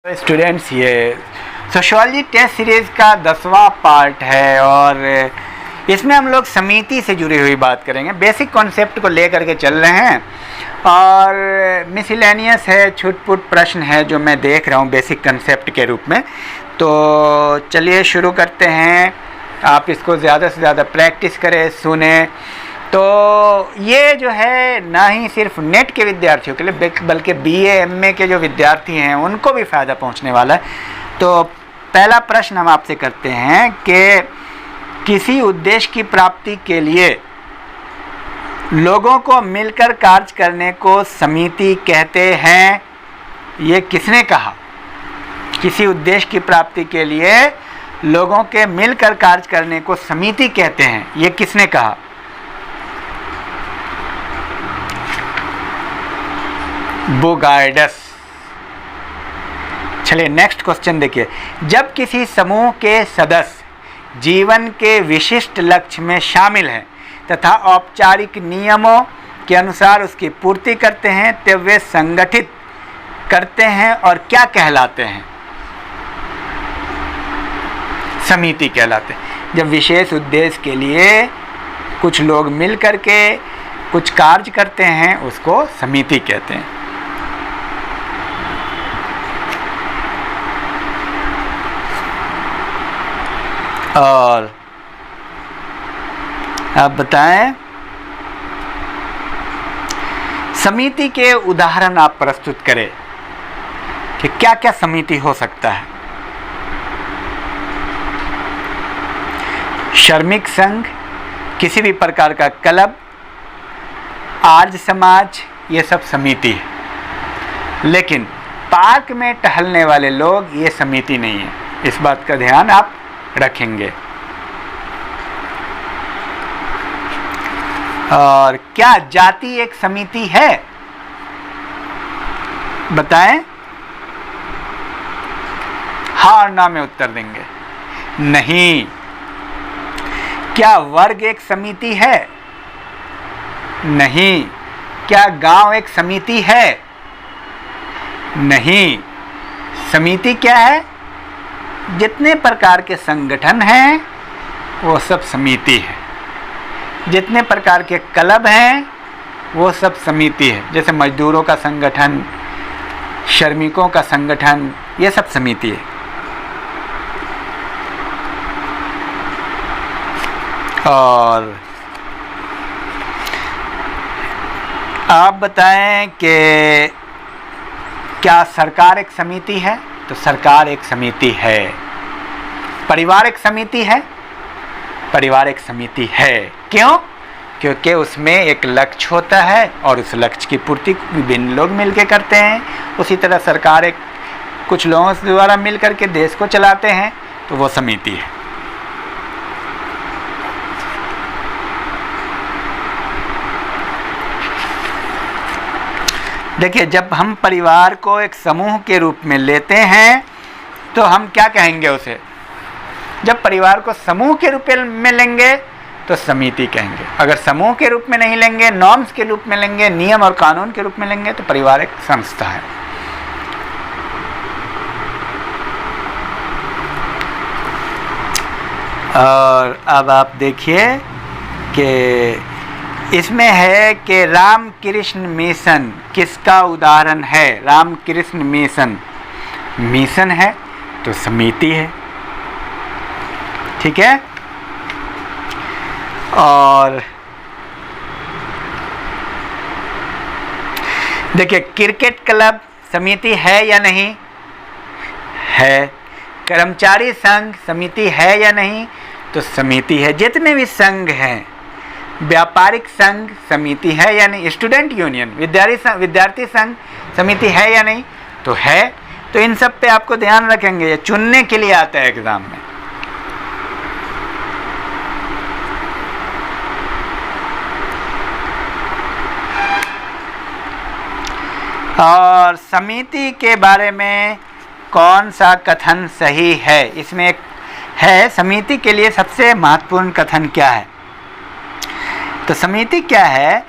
Students, ये sociology test series का 10वां part है और इसमें हम लोग समिति से जुड़ी हुई बात करेंगे। बेसिक कॉन्सेप्ट को लेकर के चल रहे हैं और मिसलेनियस है, छुटपुट प्रश्न है जो मैं देख रहा हूँ बेसिक कॉन्सेप्ट के रूप में। तो चलिए शुरू करते हैं। आप इसको ज़्यादा से ज़्यादा प्रैक्टिस करें, सुने। तो ये जो है ना ही सिर्फ नेट के विद्यार्थियों के लिए बल्कि BA MA के जो विद्यार्थी हैं उनको भी फ़ायदा पहुंचने वाला है। तो पहला प्रश्न हम आपसे करते हैं कि किसी उद्देश्य की प्राप्ति के लिए लोगों को मिलकर कार्य करने को समिति कहते हैं। ये किसने कहा? किसी उद्देश्य की प्राप्ति के लिए लोगों के मिलकर कार्य करने को समिति कहते हैं, ये किसने कहा? बुगार्डस। चलिए नेक्स्ट क्वेश्चन देखिए। जब किसी समूह के सदस्य जीवन के विशिष्ट लक्ष्य में शामिल हैं तथा औपचारिक नियमों के अनुसार उसकी पूर्ति करते हैं तब वे संगठित करते हैं और क्या कहलाते हैं? समिति कहलाते हैं। जब विशेष उद्देश्य के लिए कुछ लोग मिल करके कुछ कार्य करते हैं उसको समिति कहते हैं। और आप बताएं, समिति के उदाहरण आप प्रस्तुत करें कि क्या क्या समिति हो सकता है। श्रमिक संघ, किसी भी प्रकार का क्लब, आर्य समाज, ये सब समिति है। लेकिन पार्क में टहलने वाले लोग ये समिति नहीं है। इस बात का ध्यान आप रखेंगे। और क्या जाति एक समिति है? बताएं। हाँ और ना में उत्तर देंगे। नहीं। क्या वर्ग एक समिति है? नहीं। क्या गांव एक समिति है? नहीं। समिति क्या है? जितने प्रकार के संगठन हैं वो सब समिति है। जितने प्रकार के क्लब हैं वो सब समिति है। जैसे मजदूरों का संगठन, श्रमिकों का संगठन, ये सब समिति है। और आप बताएं कि क्या सरकार एक समिति है? तो सरकार एक समिति है। परिवार एक समिति है? परिवार एक समिति है। क्यों? क्योंकि उसमें एक लक्ष्य होता है और उस लक्ष्य की पूर्ति विभिन्न लोग मिलकर करते हैं। उसी तरह सरकार एक कुछ लोगों द्वारा मिलकर के देश को चलाते हैं, तो वो समिति है। देखिए, जब हम परिवार को एक समूह के रूप में लेते हैं तो हम क्या कहेंगे उसे? जब परिवार को समूह के रूप में लेंगे तो समिति कहेंगे। अगर समूह के रूप में नहीं लेंगे, नॉर्म्स के रूप में लेंगे, नियम और कानून के रूप में लेंगे, तो परिवार एक संस्था है। और अब आप देखिए कि इसमें है कि रामकृष्ण मिशन किसका उदाहरण है? रामकृष्ण मिशन, मिशन है तो समिति है। ठीक है। और देखिए, क्रिकेट क्लब समिति है या नहीं? है। कर्मचारी संघ समिति है या नहीं? तो समिति है। जितने भी संघ हैं, व्यापारिक संघ समिति है या नहीं? स्टूडेंट यूनियन, विद्यार्थी संघ समिति है या नहीं? तो है। तो इन सब पे आपको ध्यान रखेंगे, ये चुनने के लिए आता है एग्जाम में। और समिति के बारे में कौन सा कथन सही है? इसमें एक है, समिति के लिए सबसे महत्वपूर्ण कथन क्या है? तो समिति क्या है?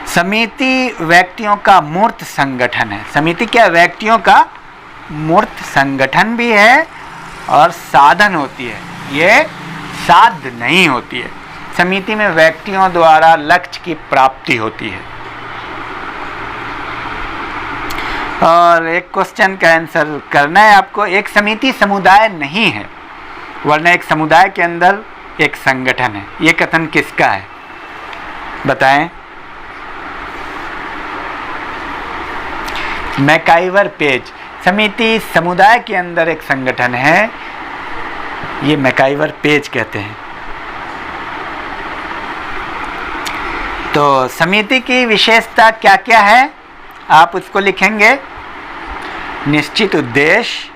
समिति व्यक्तियों का मूर्त संगठन है। समिति क्या? व्यक्तियों का मूर्त संगठन भी है और साधन होती है, ये साध्य नहीं होती है। समिति में व्यक्तियों द्वारा लक्ष्य की प्राप्ति होती है। और एक क्वेश्चन का आंसर करना है आपको। एक समिति समुदाय नहीं है, वरना एक समुदाय के अंदर एक संगठन है। ये कथन किसका है, बताएं? MacIver page. समिति समुदाय के अंदर एक संगठन है, ये मैकाइवर पेज कहते हैं। तो समिति की विशेषता क्या क्या है, आप उसको लिखेंगे। निश्चित उद्देश्य,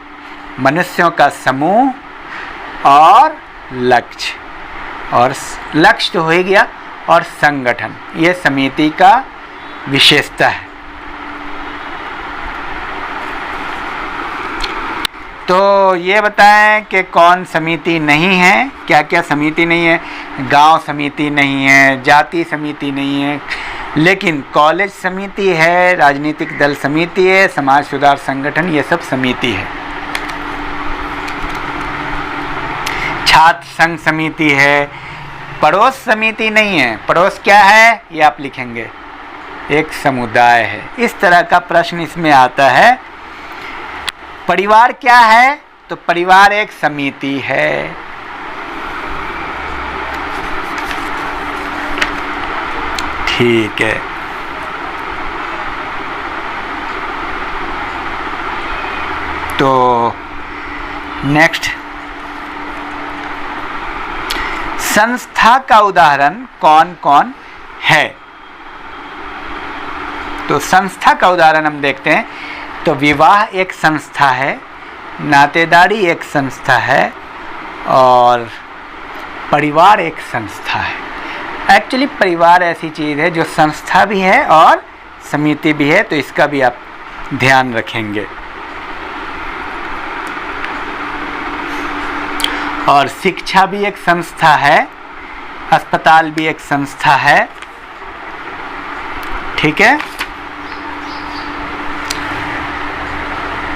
मनुष्यों का समूह और लक्ष्य, और लक्ष्य तो हो ही गया, और संगठन, ये समिति का विशेषता है। तो ये बताएं कि कौन समिति नहीं है, क्या क्या समिति नहीं है। गांव समिति नहीं है, जाति समिति नहीं है, लेकिन कॉलेज समिति है, राजनीतिक दल समिति है, समाज सुधार संगठन, ये सब समिति है। छात्र संघ समिति है, पड़ोस समिति नहीं है। पड़ोस क्या है, ये आप लिखेंगे, एक समुदाय है। इस तरह का प्रश्न इसमें आता है। परिवार क्या है, तो परिवार एक समिति है। ठीक है, तो नेक्स्ट, संस्था का उदाहरण कौन कौन है। तो संस्था का उदाहरण हम देखते हैं। तो विवाह एक संस्था है, नातेदारी एक संस्था है, और परिवार एक संस्था है। एक्चुअली परिवार ऐसी चीज़ है जो संस्था भी है और समिति भी है, तो इसका भी आप ध्यान रखेंगे। और शिक्षा भी एक संस्था है, अस्पताल भी एक संस्था है। ठीक है,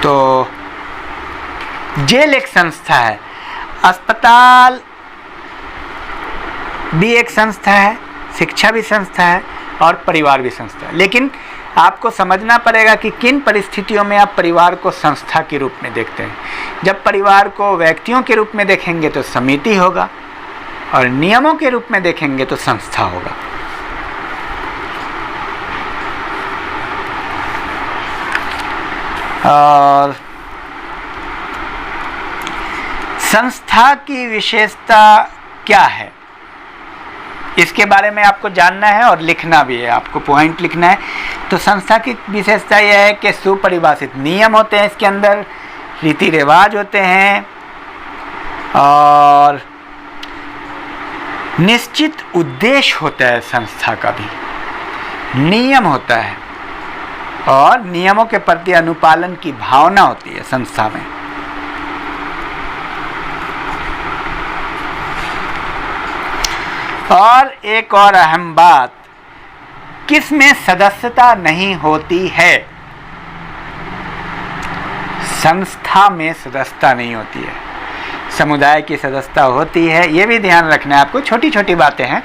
तो जेल एक संस्था है, अस्पताल भी एक संस्था है, शिक्षा भी संस्था है, और परिवार भी संस्था है। लेकिन आपको समझना पड़ेगा कि किन परिस्थितियों में आप परिवार को संस्था के रूप में देखते हैं। जब परिवार को व्यक्तियों के रूप में देखेंगे तो समिति होगा, और नियमों के रूप में देखेंगे तो संस्था होगा। और संस्था की विशेषता क्या है, इसके बारे में आपको जानना है और लिखना भी है, आपको पॉइंट लिखना है। तो संस्था की विशेषता यह है कि सुपरिभाषित नियम होते हैं, इसके अंदर रीति रिवाज होते हैं, और निश्चित उद्देश्य होता है संस्था का भी, नियम होता है, और नियमों के प्रति अनुपालन की भावना होती है संस्था में। और एक और अहम बात, किसमें सदस्यता नहीं होती है, संस्था में सदस्यता नहीं होती है, समुदाय की सदस्यता होती है। ये भी ध्यान रखना है आपको, छोटी छोटी बातें हैं।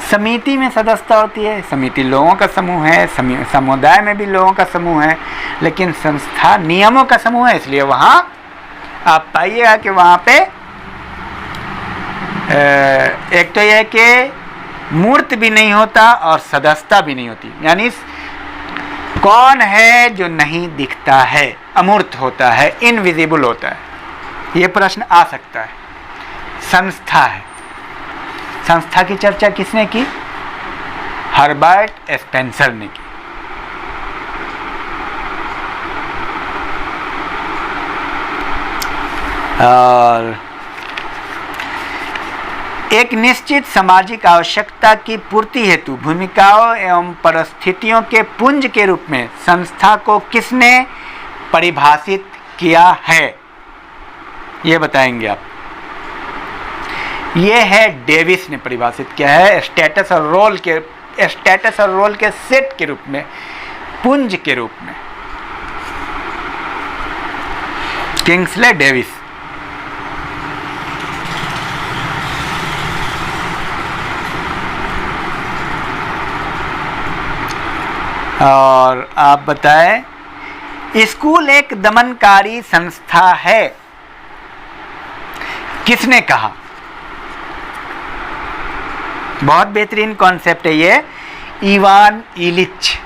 समिति में सदस्यता होती है, समिति लोगों का समूह है, समुदाय में भी लोगों का समूह है, लेकिन संस्था नियमों का समूह है, इसलिए वहाँ आप पाइएगा कि वहाँ पे एक तो यह कि मूर्त भी नहीं होता और सदस्यता भी नहीं होती, यानी कौन है जो नहीं दिखता है, अमूर्त होता है, इनविजिबल होता है। ये प्रश्न आ सकता है। संस्था है, संस्था की चर्चा किसने की, हर्बर्ट स्पेंसर ने की। और एक निश्चित सामाजिक आवश्यकता की पूर्ति हेतु भूमिकाओं एवं परिस्थितियों के पुंज के रूप में संस्था को किसने परिभाषित किया है, ये बताएंगे आप। ये है डेविस ने परिभाषित किया है, स्टेटस और रोल के सेट के रूप में, पुंज के रूप में। Kingsley Davis. और आप बताएं, स्कूल एक दमनकारी संस्था है, किसने कहा? बहुत बेहतरीन कॉन्सेप्ट है ये, इवान इलिच।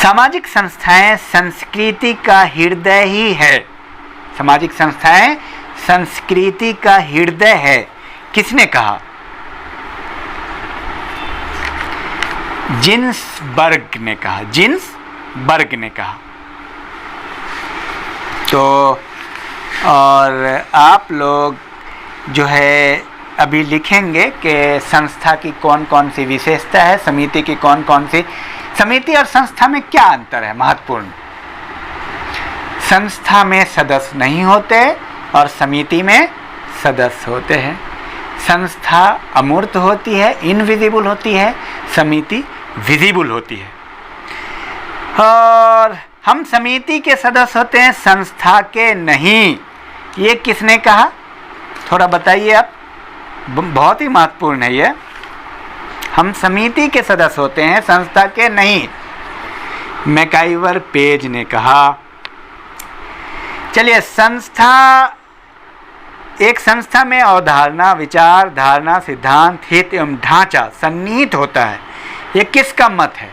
सामाजिक संस्थाएं संस्कृति का हृदय ही है। सामाजिक संस्थाएं संस्कृति का हृदय है, किसने कहा? जिन्सबर्ग ने कहा। जिन्सबर्ग ने कहा। तो और आप लोग जो है अभी लिखेंगे कि संस्था की कौन कौन सी विशेषता है, समिति की कौन कौन सी। समिति और संस्था में क्या अंतर है महत्वपूर्ण? संस्था में सदस्य नहीं होते और समिति में सदस्य होते हैं। संस्था अमूर्त होती है, इनविजिबल होती है, समिति विजिबल होती है। और हम समिति के सदस्य होते हैं, संस्था के नहीं। ये किसने कहा? थोड़ा बताइए आप, बहुत ही महत्वपूर्ण है ये। हम समिति के सदस्य होते हैं, संस्था के नहीं। मैकाइवर पेज ने कहा। चलिए, एक संस्था में अवधारणा, विचार, धारणा, सिद्धांत, हित एवं ढांचा सन्निहित होता है। ये किसका मत है?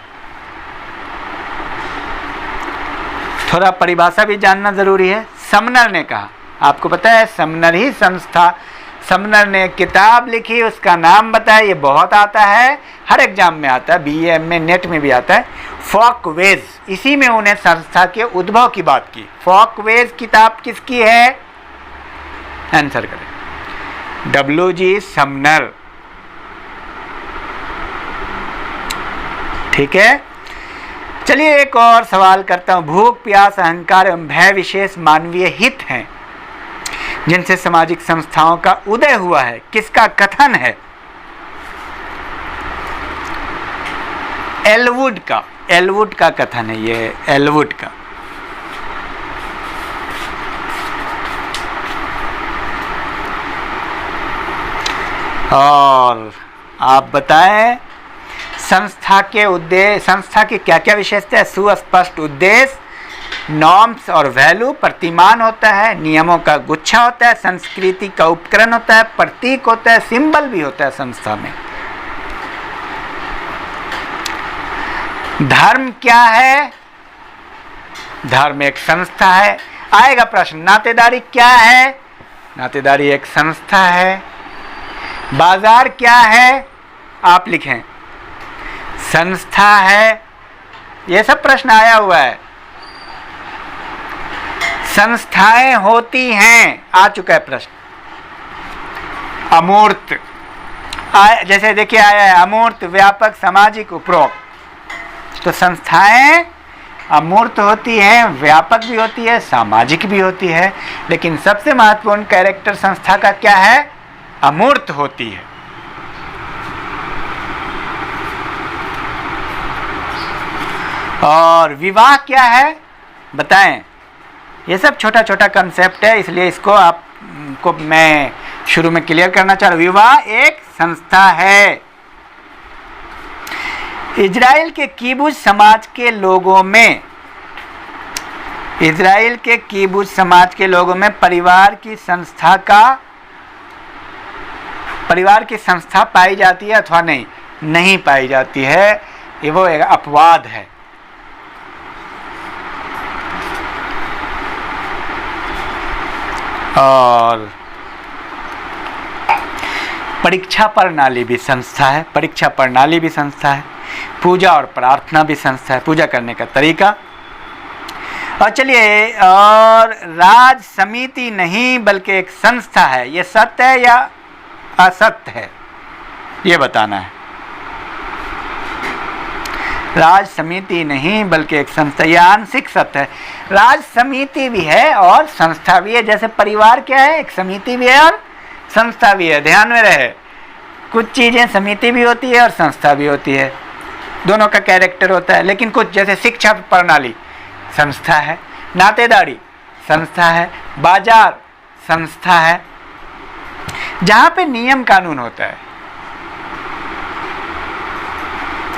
थोड़ा परिभाषा भी जानना जरूरी है। समनर ने कहा। आपको पता है समनर ही संस्था, समनर ने किताब लिखी, उसका नाम बताया, ये बहुत आता है, हर एग्जाम में आता है, BA MA नेट में भी आता है। फॉकवेज, इसी में उन्हें संस्था के उद्भव की बात की। फॉकवेज किताब किसकी है? आंसर करें। WG Sumner. ठीक है, चलिए एक और सवाल करता हूं। भूख, प्यास, अहंकार एवं भय विशेष मानवीय हित हैं जिनसे सामाजिक संस्थाओं का उदय हुआ है, किसका कथन है? एलवुड का। एलवुड का कथन है ये, एलवुड का। और आप बताएं, संस्था के उद्देश्य, संस्था की क्या क्या विशेषता है? सुस्पष्ट उद्देश्य, नॉर्म्स और वैल्यू, प्रतिमान होता है, नियमों का गुच्छा होता है, संस्कृति का उपकरण होता है, प्रतीक होता है, सिंबल भी होता है संस्था में। धर्म क्या है? धर्म एक संस्था है। आएगा प्रश्न, नातेदारी क्या है? नातेदारी एक संस्था है। बाजार क्या है? आप लिखें, संस्था है। ये सब प्रश्न आया हुआ है। संस्थाएं होती हैं, आ चुका है प्रश्न। अमूर्त, जैसे देखिए आया है, अमूर्त, व्यापक, सामाजिक, उपरोक्त। तो संस्थाएं अमूर्त होती हैं, व्यापक भी होती है, सामाजिक भी होती है, लेकिन सबसे महत्वपूर्ण कैरेक्टर संस्था का क्या है? अमूर्त होती है। और विवाह क्या है बताएं? ये सब छोटा छोटा कंसेप्ट है, इसलिए इसको आपको मैं शुरू में क्लियर करना चाह रहा हूं। विवाह एक संस्था है। इजराइल के कीबुज समाज के लोगों में, इजराइल के कीबुज समाज के लोगों में परिवार की संस्था पाई जाती है अथवा नहीं पाई जाती है। ये वो एक अपवाद है। और परीक्षा प्रणाली भी संस्था है। परीक्षा प्रणाली भी संस्था है। पूजा और प्रार्थना भी संस्था है, पूजा करने का तरीका। और चलिए, और राज समिति नहीं बल्कि एक संस्था है, ये सत्य है या असत्य है? ये बताना है। राज समिति नहीं बल्कि एक संस्था, यह आंशिक सत्य है। राज समिति भी है और संस्था भी है। जैसे परिवार क्या है? एक समिति भी है और संस्था भी है। ध्यान में रहे, कुछ चीजें समिति भी होती है और संस्था भी होती है, दोनों का कैरेक्टर होता है। लेकिन कुछ, जैसे शिक्षा प्रणाली संस्था है, नातेदारी संस्था है, बाजार संस्था है, जहां पे नियम कानून होता है।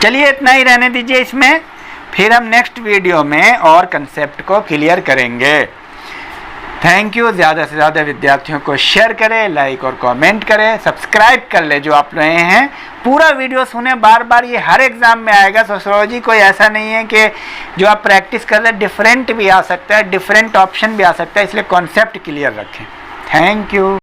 चलिए इतना ही रहने दीजिए इसमें, फिर हम नेक्स्ट वीडियो में और कंसेप्ट को क्लियर करेंगे। Thank you. ज़्यादा से ज़्यादा विद्यार्थियों को शेयर करें, लाइक और कमेंट करें, सब्सक्राइब कर ले जो आप रहे हैं। पूरा वीडियो सुने बार बार, ये हर एग्ज़ाम में आएगा। सोशियोलॉजी कोई ऐसा नहीं है कि जो आप प्रैक्टिस कर रहे हैं डिफरेंट भी आ सकता है, डिफरेंट ऑप्शन भी आ सकता है, इसलिए कॉन्सेप्ट क्लियर रखें। Thank you.